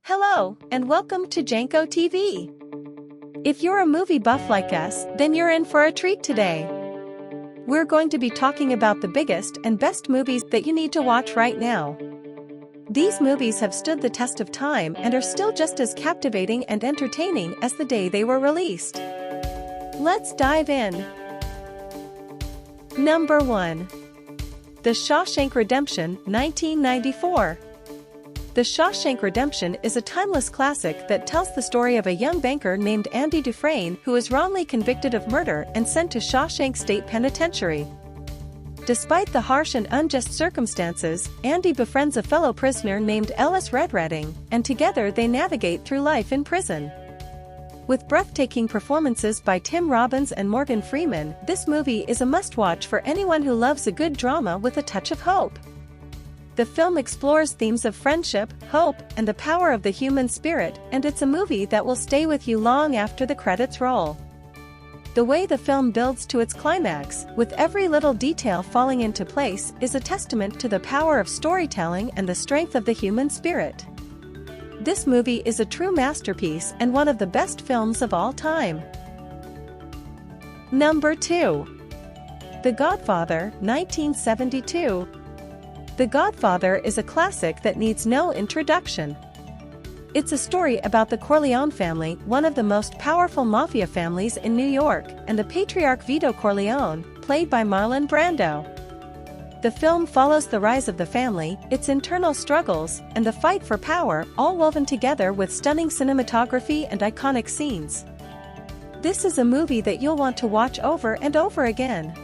Hello, and welcome to Djanko TV. If you're a movie buff like us, then you're in for a treat today. We're going to be talking about the biggest and best movies that you need to watch right now. These movies have stood the test of time and are still just as captivating and entertaining as the day they were released. Let's dive in. Number 1. The Shawshank Redemption, 1994. The Shawshank Redemption is a timeless classic that tells the story of a young banker named Andy Dufresne who is wrongly convicted of murder and sent to Shawshank State Penitentiary. Despite the harsh and unjust circumstances, Andy befriends a fellow prisoner named Ellis Redredding, and together they navigate through life in prison. With breathtaking performances by Tim Robbins and Morgan Freeman, this movie is a must-watch for anyone who loves a good drama with a touch of hope. The film explores themes of friendship, hope, and the power of the human spirit, and it's a movie that will stay with you long after the credits roll. The way the film builds to its climax, with every little detail falling into place, is a testament to the power of storytelling and the strength of the human spirit. This movie is a true masterpiece and one of the best films of all time. Number 2. The Godfather, 1972. The Godfather is a classic that needs no introduction. It's a story about the Corleone family, one of the most powerful mafia families in New York, and the patriarch Vito Corleone, played by Marlon Brando. The film follows the rise of the family, its internal struggles, and the fight for power, all woven together with stunning cinematography and iconic scenes. This is a movie that you'll want to watch over and over again.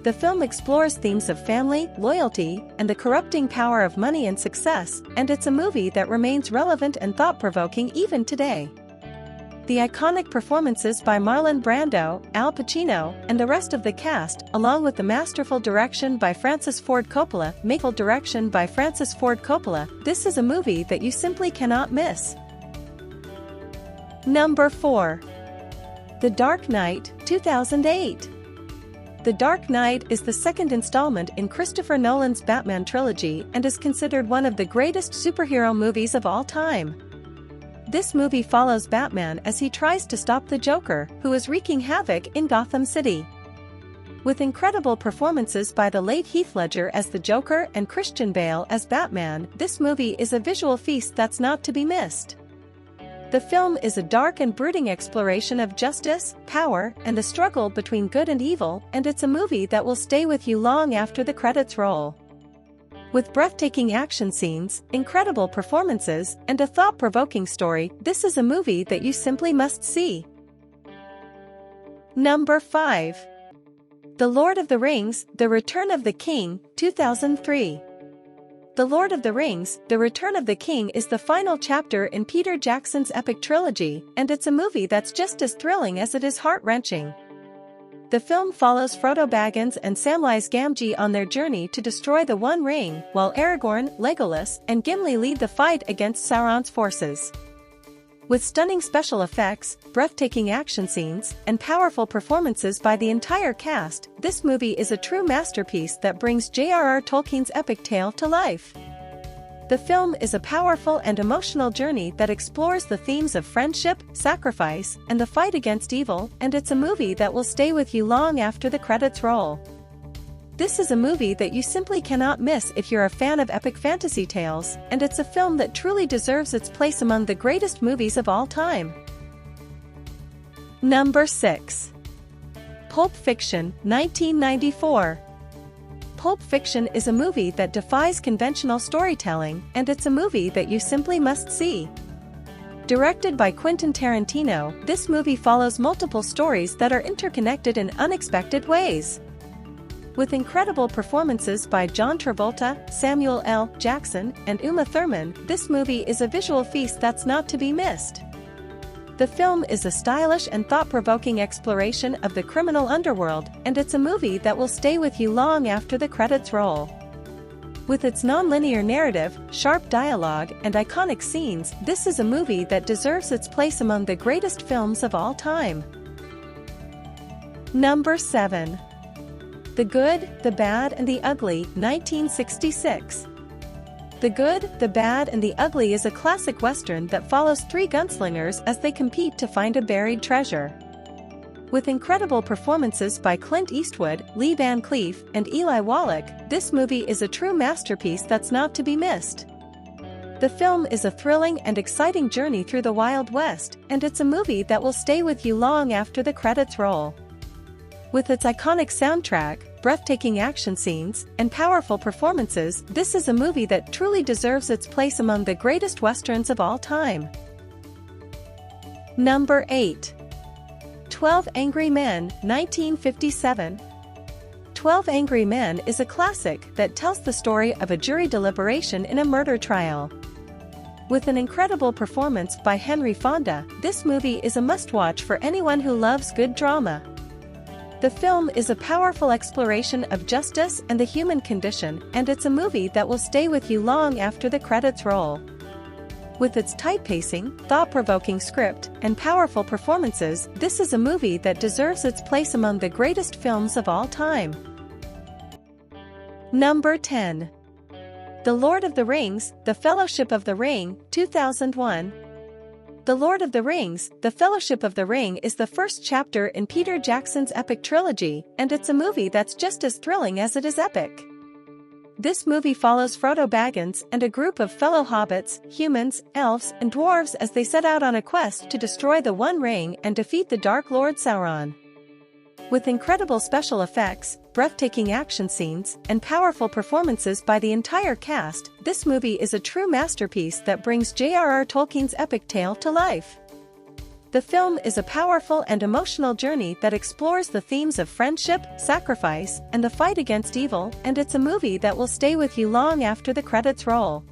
The film explores themes of family, loyalty, and the corrupting power of money and success, and it's a movie that remains relevant and thought-provoking even today. The iconic performances by Marlon Brando, Al Pacino, and the rest of the cast, along with the masterful direction by Francis Ford Coppola, this is a movie that you simply cannot miss. Number 4. The Dark Knight, 2008. The Dark Knight is the second installment in Christopher Nolan's Batman trilogy and is considered one of the greatest superhero movies of all time. This movie follows Batman as he tries to stop the Joker, who is wreaking havoc in Gotham City. With incredible performances by the late Heath Ledger as the Joker and Christian Bale as Batman, this movie is a visual feast that's not to be missed. The film is a dark and brooding exploration of justice, power, and the struggle between good and evil, and it's a movie that will stay with you long after the credits roll. With breathtaking action scenes, incredible performances, and a thought-provoking story, this is a movie that you simply must see. Number 5. The Lord of the Rings, The Return of the King, 2003. The Lord of the Rings, The Return of the King is the final chapter in Peter Jackson's epic trilogy, and it's a movie that's just as thrilling as it is heart-wrenching. The film follows Frodo Baggins and Samwise Gamgee on their journey to destroy the One Ring, while Aragorn, Legolas, and Gimli lead the fight against Sauron's forces. With stunning special effects, breathtaking action scenes, and powerful performances by the entire cast, this movie is a true masterpiece that brings J.R.R. Tolkien's epic tale to life. The film is a powerful and emotional journey that explores the themes of friendship, sacrifice, and the fight against evil, and it's a movie that will stay with you long after the credits roll. This is a movie that you simply cannot miss if you're a fan of epic fantasy tales, and it's a film that truly deserves its place among the greatest movies of all time. Number 6. Pulp Fiction, 1994. Pulp Fiction is a movie that defies conventional storytelling, and it's a movie that you simply must see. Directed by Quentin Tarantino, this movie follows multiple stories that are interconnected in unexpected ways. With incredible performances by John Travolta, Samuel L. Jackson, and Uma Thurman, this movie is a visual feast that's not to be missed. The film is a stylish and thought-provoking exploration of the criminal underworld, and it's a movie that will stay with you long after the credits roll. With its non-linear narrative, sharp dialogue, and iconic scenes, this is a movie that deserves its place among the greatest films of all time. Number 7. The Good, the Bad and the Ugly, 1966. The Good, the Bad and the Ugly is a classic western that follows three gunslingers as they compete to find a buried treasure. With incredible performances by Clint Eastwood, Lee Van Cleef, and Eli Wallach, this movie is a true masterpiece that's not to be missed. The film is a thrilling and exciting journey through the Wild West, and it's a movie that will stay with you long after the credits roll. With its iconic soundtrack, breathtaking action scenes, and powerful performances, this is a movie that truly deserves its place among the greatest westerns of all time. Number 8. 12 Angry Men, 1957. 12 Angry Men is a classic that tells the story of a jury deliberation in a murder trial. With an incredible performance by Henry Fonda, this movie is a must-watch for anyone who loves good drama. The film is a powerful exploration of justice and the human condition, and it's a movie that will stay with you long after the credits roll. With its tight pacing, thought-provoking script, and powerful performances, this is a movie that deserves its place among the greatest films of all time. Number 10. The Lord of the Rings, The Fellowship of the Ring, 2001. The Lord of the Rings, The Fellowship of the Ring is the first chapter in Peter Jackson's epic trilogy, and it's a movie that's just as thrilling as it is epic. This movie follows Frodo Baggins and a group of fellow hobbits, humans, elves, and dwarves as they set out on a quest to destroy the One Ring and defeat the Dark Lord Sauron. With incredible special effects, breathtaking action scenes, and powerful performances by the entire cast, this movie is a true masterpiece that brings J.R.R. Tolkien's epic tale to life. The film is a powerful and emotional journey that explores the themes of friendship, sacrifice, and the fight against evil, and it's a movie that will stay with you long after the credits roll.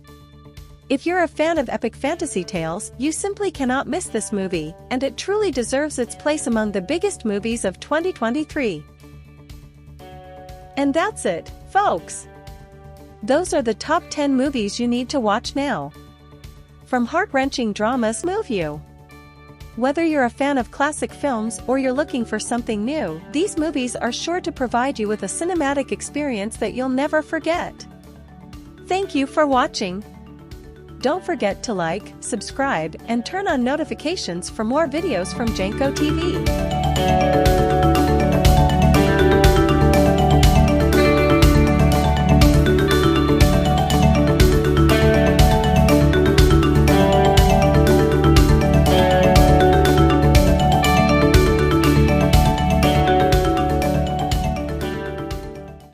If you're a fan of epic fantasy tales, you simply cannot miss this movie, and it truly deserves its place among the biggest movies of 2023. And that's it, folks. Those are the top 10 movies you need to watch now. From heart-wrenching dramas move you. Whether you're a fan of classic films or you're looking for something new, these movies are sure to provide you with a cinematic experience that you'll never forget. Thank you for watching. Don't forget to like, subscribe, and turn on notifications for more videos from Djanko TV.